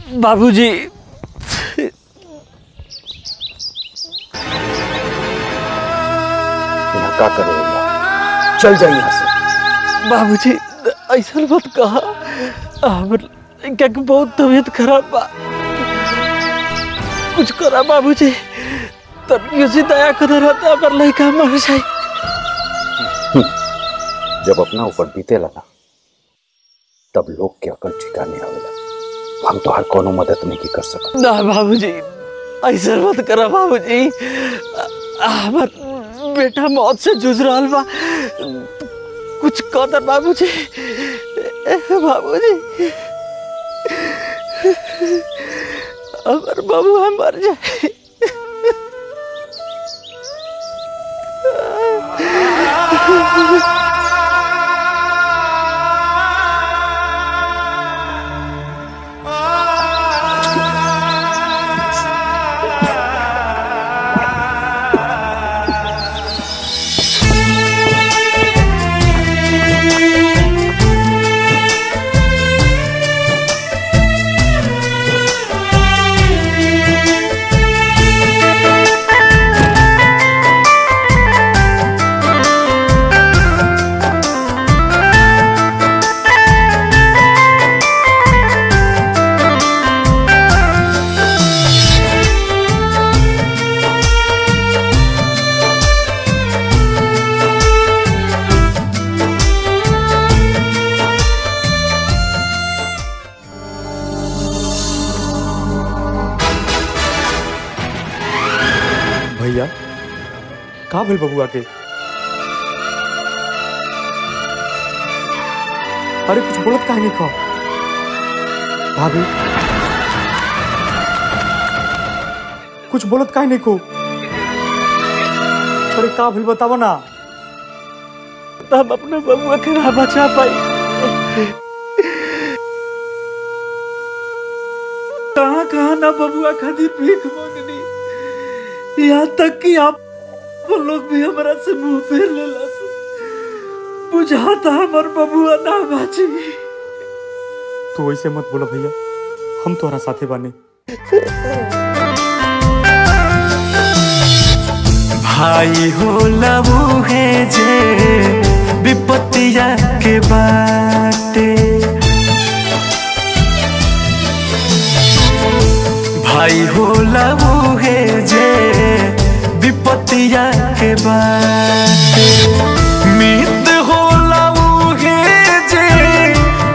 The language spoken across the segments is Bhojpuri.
बाबूजी क्या करे भैया, चल जाइए यहाँ से। बाबूजी ऐसा मत कहा, क्या बहुत तबीयत खराब बा, कुछ करा बाबूजी, तब किसी दया कर रहता पर लड़का मर जाए। जब अपना ऊपर बीते लगा तब लोग के अकल ठिकाने आवेला। हम तो हर कोनो मदद नहीं कर सकते। ना बाबूजी ऐसा मत करा बाबूजी, हमार बेटा मौत से जूझ रहा बा, कुछ कदर बाबूजी। बाबूजी अगर बबुआ मर जाए भैया कहाँ भेल बबुआ के? अरे कुछ बोलत काहे नहीं खाओ भाभी, कुछ बोलत काहे नहीं को? अरे कहाँ भेल बताओ ना। हम अपने बबुआ के ना बचा पाई, कहाँ कहाँ ना बबुआ खातिर भीख मांगनी, यहाँ तक कि आप लोग भी हमारा से मुंह फेर लेला, बुझाता हमार बबुआ ना बाची। तू ऐसे मत बोला भैया, हम तोहरा साथे बाने। भाई हो लबू है जे विपत्तिया के बाटे, भाई हो लबू है जे विपत्तिया के बाटे, मित हो लबू है जे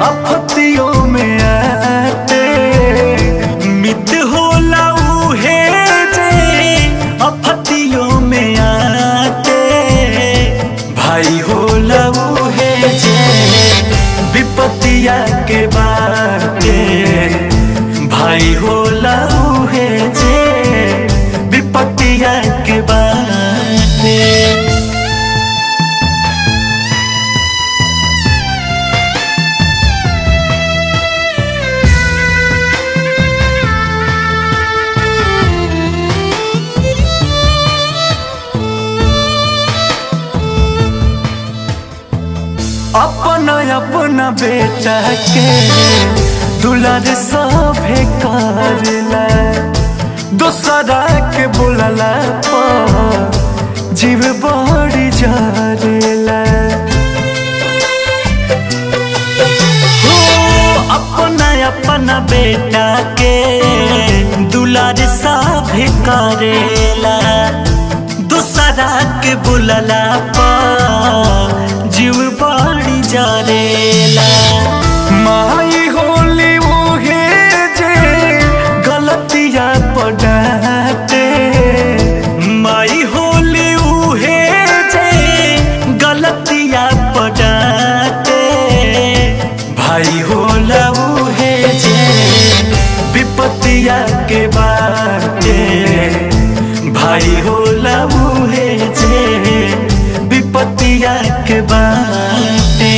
आपत्तियों में आते, मित हो लबू है जे आपत्तियों में आते, भाई हो लबू है जे विपत्तिया के बाटे, भाई हो लबू है जे विपत्तिया के बाटे। अपना अपना बेटा के दुलार सभे करला, दूसरा के बोलला पर जीव बड़ी जरेला। हो अपना अपना बेटा के दुलार सभे करेला, दूसरा के बोलला पर जीव बड़ी जरेला। माई होली उहे जे गलतिया पड़ाते, माई होली उहे जे गलतिया पड़ाते, भाई होला उहे जे विपत्तिया के बाटे, भाई होला उहे जे विपत्तिया के बाटे।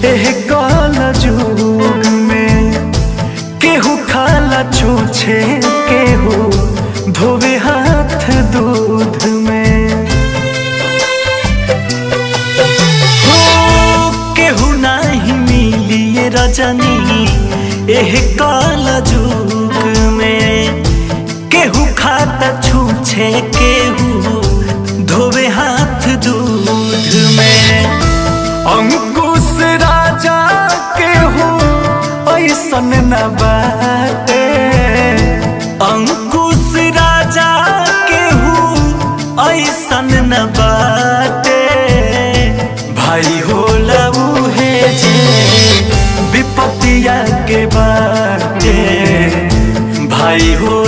एह काल जुग में केहू खाला छूछे केहू धोवे हाथ दूध में हो केहू नहीं मिली ये रजनी एह काल जुग में केहू खाता छूछे केहू धोवे हाथ दूध में अंकुश राजा केहू ऐसन न बाटे अंकुश राजा केहू ऐसन न बाटे भाई होला उहे जे विपत्तिया के बाटे भाई हो